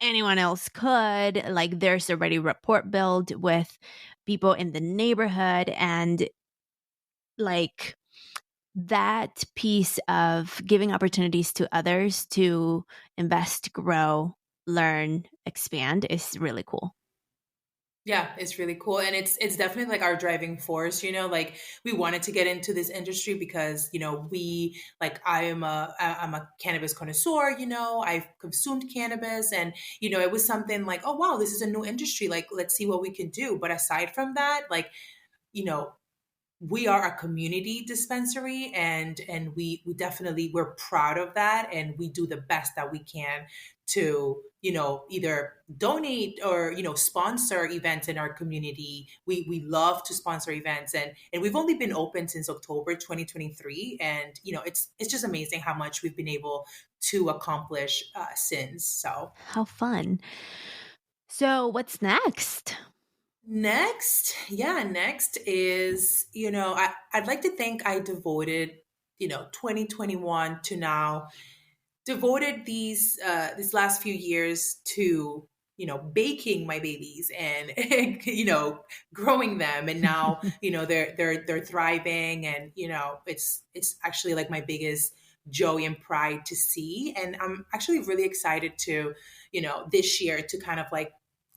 anyone else could. Like there's already rapport built with people in the neighborhood, and like that piece of giving opportunities to others to invest, grow, learn, expand is really cool. Yeah, it's really cool. And it's definitely like our driving force. Like we wanted to get into this industry because, I'm a cannabis connoisseur. I've consumed cannabis, and, it was something like, oh, wow, this is a new industry. Like, let's see what we can do. But aside from that, like, you know, we are a community dispensary, and we definitely, we're proud of that, and we do the best that we can to either donate or sponsor events in our community. We love to sponsor events, and we've only been open since October 2023, and it's just amazing how much we've been able to accomplish since. So How fun. So, what's next? Next is, I'd like to think I devoted, 2021 to now, devoted these last few years to, baking my babies and, growing them. And now, they're thriving, and, it's actually like my biggest joy and pride to see. And I'm actually really excited to, this year to kind of like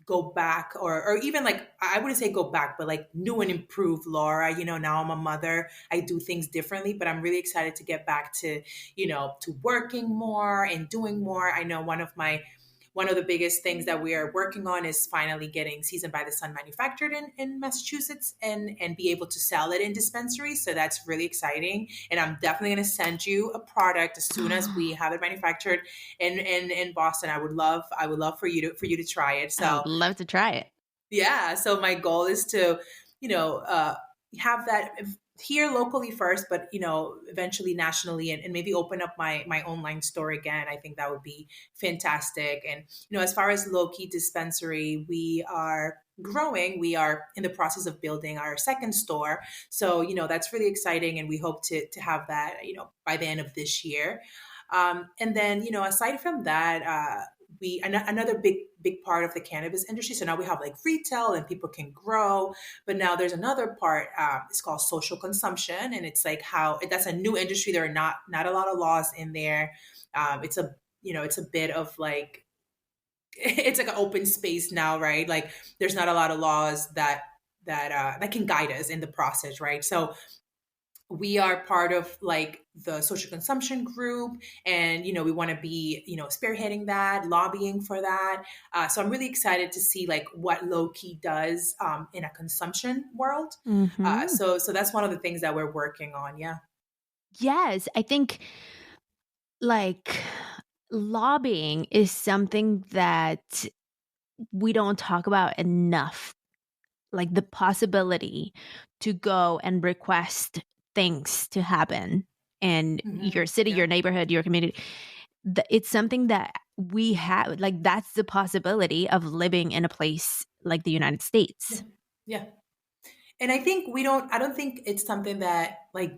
go back, or even like, I wouldn't say go back, but like new and improved Laura. Now I'm a mother, I do things differently, but I'm really excited to get back to, to working more and doing more. I know one of the biggest things that we are working on is finally getting Seasoned by the Sun manufactured in Massachusetts, and be able to sell it in dispensaries. So that's really exciting. And I'm definitely going to send you a product as soon as we have it manufactured in Boston. I would love for you to try it. I So would love to try it. yeah, so my goal is to, have that here locally first, but eventually nationally, and maybe open up my online store again. I think that would be fantastic. And as far as low key dispensary, we are growing. We are in the process of building our second store, so that's really exciting, and we hope to have that by the end of this year. And then aside from that. another big part of the cannabis industry. So now we have like retail and people can grow, but now there's another part. It's called social consumption, and it's like how that's a new industry. There are not a lot of laws in there. It's a it's a bit of like it's like an open space now, right? Like there's not a lot of laws that can guide us in the process, right? So we are part of like the social consumption group, and we want to be spearheading that, lobbying for that. So I'm really excited to see like what low key does in a consumption world. So that's one of the things that we're working on. Yeah. Yes, I think like lobbying is something that we don't talk about enough. Like the possibility to go and request things to happen in your city, your neighborhood, your community. It's something that we have, like that's the possibility of living in a place like the United States. Yeah. And I think I don't think it's something that like,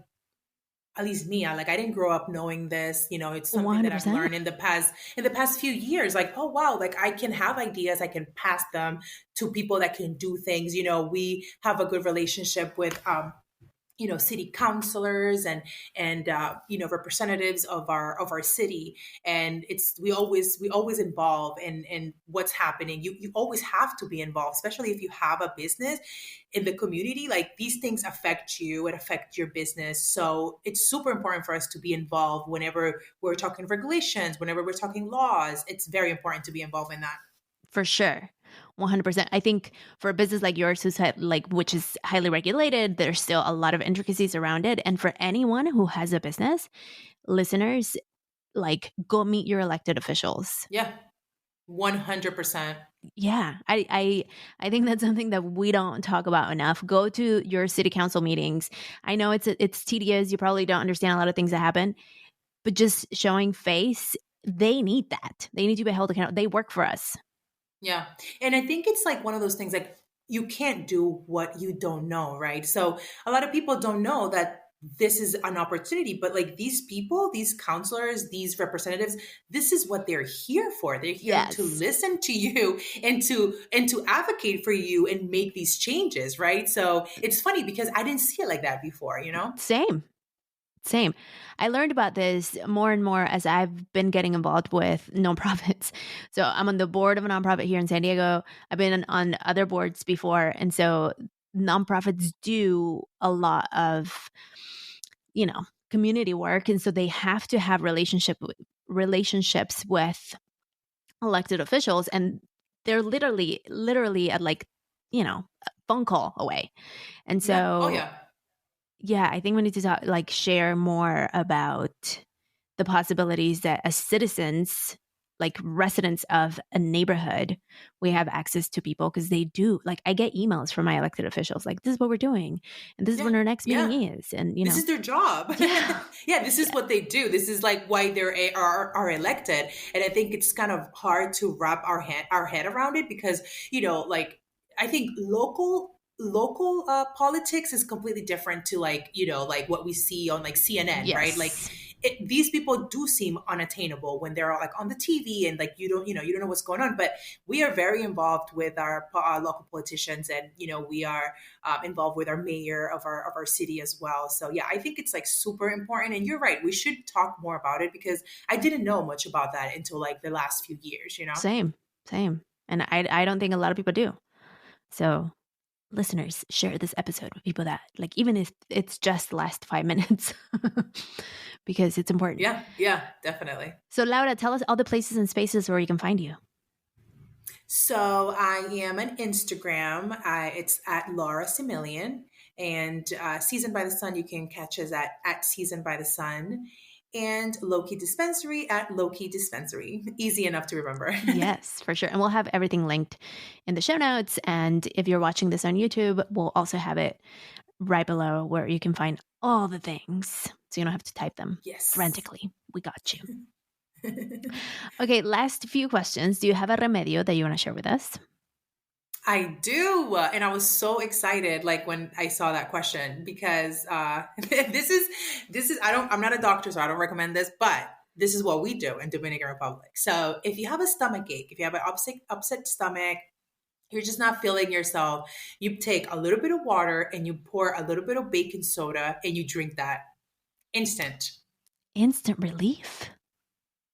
at least me, I didn't grow up knowing this. It's something 100%. That I've learned in the past few years. Like, oh wow, like I can have ideas, I can pass them to people that can do things. We have a good relationship with city councilors and representatives of our city, and we always involve in what's happening. You always have to be involved, especially if you have a business in the community. Like these things affect you, it affects your business, so it's super important for us to be involved whenever we're talking regulations, whenever we're talking laws. It's very important to be involved in that. For sure. 100%. I think for a business like yours, which is highly regulated, there's still a lot of intricacies around it. And for anyone who has a business, listeners, like go meet your elected officials. Yeah, 100%. Yeah, I think that's something that we don't talk about enough. Go to your city council meetings. I know it's tedious. You probably don't understand a lot of things that happen, but just showing face, they need that. They need to be held accountable. They work for us. Yeah. And I think it's like one of those things, like you can't do what you don't know, right? So a lot of people don't know that this is an opportunity, but like these people, these counselors, these representatives, this is what they're here for. They're here to listen to you and to advocate for you and make these changes, right? So it's funny because I didn't see it like that before, Same. I learned about this more and more as I've been getting involved with nonprofits. So I'm on the board of a nonprofit here in San Diego. I've been on other boards before. And so nonprofits do a lot of, community work. And so they have to have relationships with elected officials. And they're literally at a phone call away. And so yeah, I think we need to share more about the possibilities that as citizens, like residents of a neighborhood, we have access to people, because they do. Like I get emails from my elected officials, like this is what we're doing, and this is when our next meeting is, and this is their job. This is what they do. This is like why they are elected, and I think it's kind of hard to wrap our head around it, because I think local politics is completely different to like what we see on like CNN, right? Like these people do seem unattainable when they're like on the TV, and like you don't know what's going on. But we are very involved with our local politicians, and we are involved with our mayor of our city as well. So yeah, I think it's like super important. And you're right, we should talk more about it, because I didn't know much about that until like the last few years. Same, and I don't think a lot of people do. So listeners, share this episode with people that, like, even if it's just the last 5 minutes, because it's important. Yeah, definitely. So Laura, tell us all the places and spaces where you can find you. So I am on Instagram. It's at Laura Similien, and Seasoned by the Sun, you can catch us at Seasoned by the Sun. And Low-Key Dispensary at Low-Key Dispensary. Easy enough to remember. Yes, for sure. And we'll have everything linked in the show notes. And if you're watching this on YouTube, we'll also have it right below where you can find all the things, so you don't have to type them frantically. We got you. Okay, last few questions. Do you have a remedio that you want to share with us? I do. And I was so excited, like when I saw that question, because this is, I'm not a doctor, so I don't recommend this, but this is what we do in Dominican Republic. So if you have a stomach ache, if you have an upset stomach, you're just not feeling yourself, you take a little bit of water and you pour a little bit of baking soda and you drink that. Instant. Instant relief.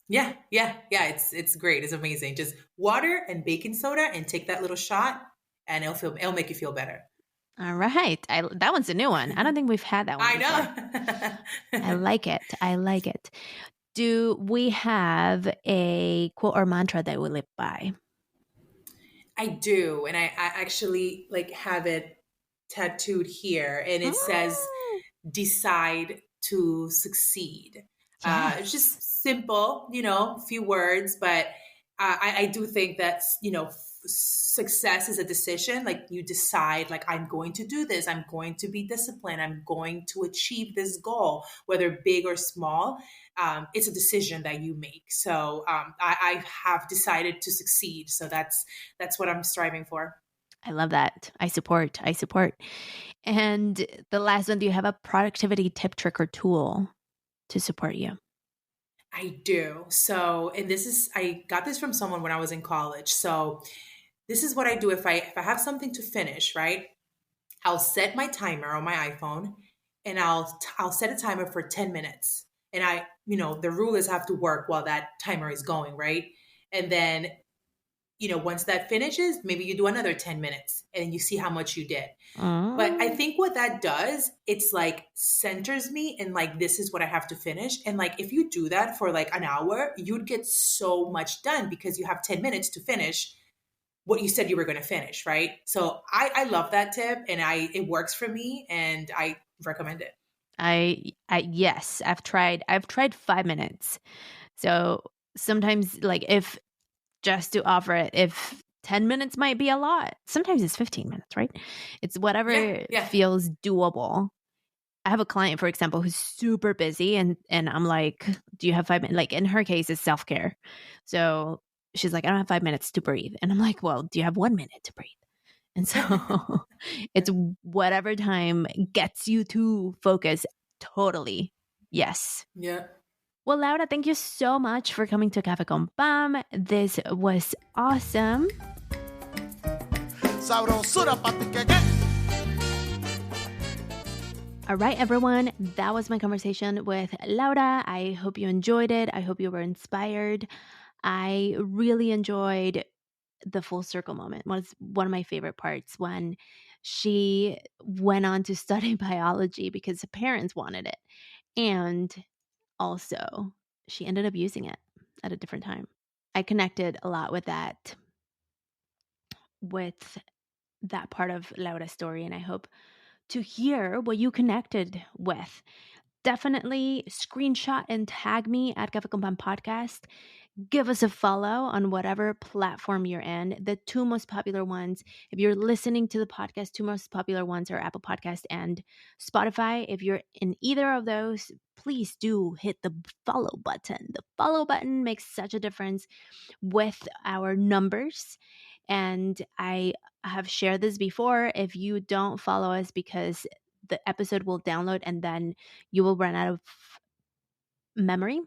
Yeah. It's great. It's amazing. Just water and baking soda and take that little shot and it'll make you feel better. All right. That one's a new one. I don't think we've had that one I before. know. I like it. Do we have a quote or mantra that we live by? I do. And I actually like have it tattooed here and it says, decide to succeed. Yes. It's just simple, a few words, but I do think that, success is a decision. Like you decide, like, I'm going to do this. I'm going to be disciplined. I'm going to achieve this goal, whether big or small. It's a decision that you make. So I have decided to succeed. So that's what I'm striving for. I love that. I support. And the last one, do you have a productivity tip, trick, or tool to support you? I do. So, and I got this from someone when I was in college. So this is what I do if I have something to finish, right? I'll set my timer on my iPhone and I'll set a timer for 10 minutes. And the rule is have to work while that timer is going, right? And then once that finishes, maybe you do another 10 minutes and you see how much you did. But I think what that does, it's like centers me and like, this is what I have to finish. And like, if you do that for like an hour, you'd get so much done because you have 10 minutes to finish what you said you were going to finish. Right. So I love that tip and it works for me and I recommend it. Yes, I've tried 5 minutes. So sometimes like just to offer it, if 10 minutes might be a lot, sometimes it's 15 minutes, right? It's whatever feels doable. I have a client, for example, who's super busy and I'm like, do you have 5 minutes? Like in her case, it's self-care. So she's like, I don't have 5 minutes to breathe. And I'm like, well, do you have 1 minute to breathe? And so it's whatever time gets you to focus. Totally. Yes. Yeah. Well, Laura, thank you so much for coming to Café con Pam. This was awesome. Sabrosura pa' ti que. All right, everyone. That was my conversation with Laura. I hope you enjoyed it. I hope you were inspired. I really enjoyed the full circle moment. Was one of my favorite parts when she went on to study biology because her parents wanted it. And also, she ended up using it at a different time. I connected a lot with that part of Laura's story, and I hope to hear what you connected with. Definitely screenshot and tag me at Café con Pan Podcast. Give us a follow on whatever platform you're in. The two most popular ones, if you're listening to the podcast, two most popular ones are Apple Podcast and Spotify. If you're in either of those, please do hit the follow button. The follow button makes such a difference with our numbers. And I have shared this before. If you don't follow us because the episode will download and then you will run out of memory,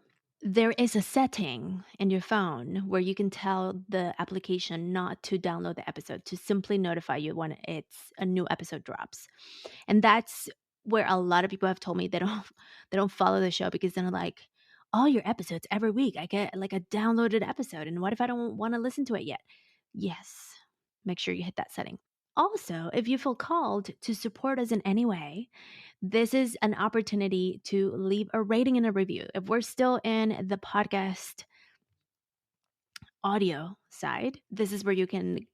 there is a setting in your phone where you can tell the application not to download the episode, to simply notify you when a new episode drops. And that's where a lot of people have told me they don't follow the show because they're like, all your episodes every week, I get like a downloaded episode. And what if I don't want to listen to it yet? Yes, make sure you hit that setting. Also, if you feel called to support us in any way, this is an opportunity to leave a rating and a review. If we're still in the podcast audio side, this is where you can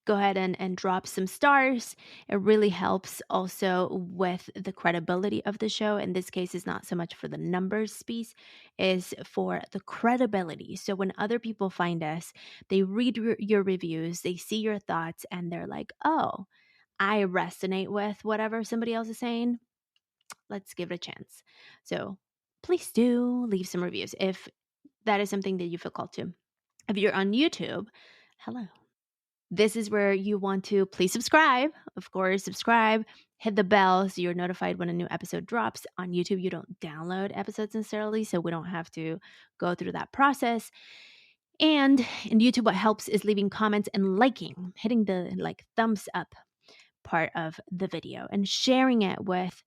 go ahead and drop some stars. It really helps also with the credibility of the show. In this case, it's not so much for the numbers piece, is for the credibility. So when other people find us, they read your reviews, they see your thoughts, and they're like, oh, I resonate with whatever somebody else is saying. Let's give it a chance. So please do leave some reviews if that is something that you feel called to. If you're on YouTube, hello. This is where you want to please subscribe. Of course, subscribe, hit the bell so you're notified when a new episode drops. On YouTube, you don't download episodes necessarily, so we don't have to go through that process. And in YouTube, what helps is leaving comments and liking, hitting the thumbs up part of the video and sharing it with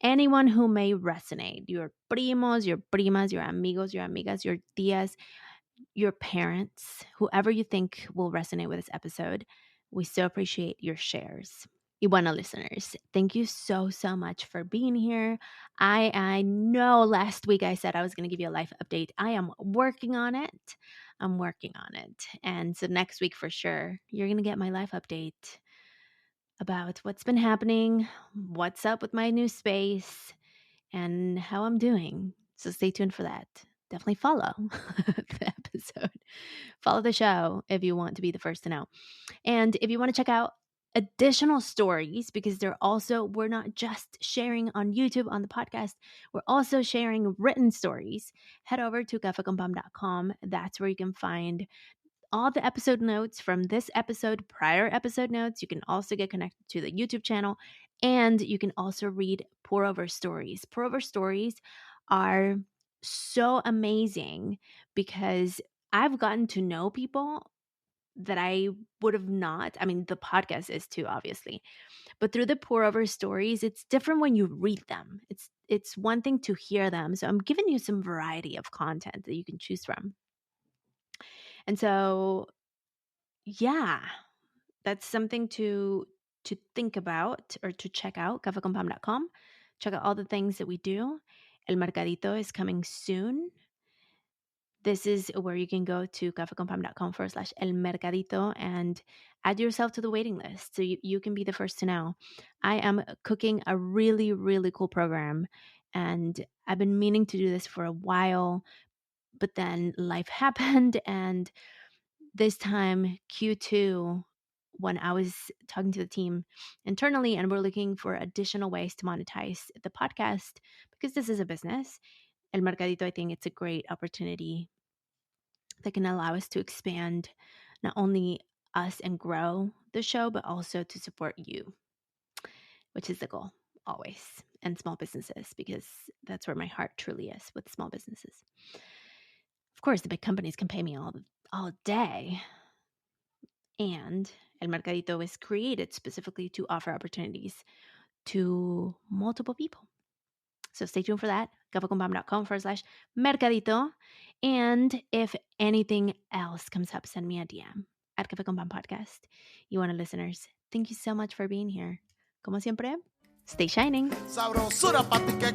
anyone who may resonate. Your primos, your primas, your amigos, your amigas, your tias, your parents, whoever you think will resonate with this episode. We so appreciate your shares. Y bueno, listeners, thank you so much for being here. I know last week I said I was going to give you a life update. I am working on it. And so next week for sure, you're going to get my life update about what's been happening, what's up with my new space, and how I'm doing. So stay tuned for that. Definitely follow the episode. Follow the show if you want to be the first to know. And if you want to check out additional stories, because we're not just sharing on YouTube on the podcast, we're also sharing written stories, head over to cafeconpam.com. That's where you can find all the episode notes from this episode, prior episode notes. You can also get connected to the YouTube channel, and you can also read pour over stories. Pour over stories are so amazing because I've gotten to know people that I would have not. I mean, the podcast is too, obviously, but through the pour over stories, it's different when you read them. It's one thing to hear them. So I'm giving you some variety of content that you can choose from. And so, yeah, that's something to think about or to check out, cafeconpam.com. Check out all the things that we do. El Mercadito is coming soon. This is where you can go to cafeconpam.com/El Mercadito and add yourself to the waiting list so you can be the first to know. I am cooking a really, really cool program, and I've been meaning to do this for a while, but then life happened, and this time, Q2, when I was talking to the team internally and we're looking for additional ways to monetize the podcast, because this is a business, El Mercadito, I think it's a great opportunity that can allow us to expand not only us and grow the show, but also to support you, which is the goal always, and small businesses, because that's where my heart truly is, with small businesses. Of course, the big companies can pay me all day. And El Mercadito was created specifically to offer opportunities to multiple people. So stay tuned for that. cafeconpam.com/mercadito. And if anything else comes up, send me a DM at Café con Pam Podcast. You want to, listeners, thank you so much for being here. Como siempre, stay shining. Sabrosura pa' ti que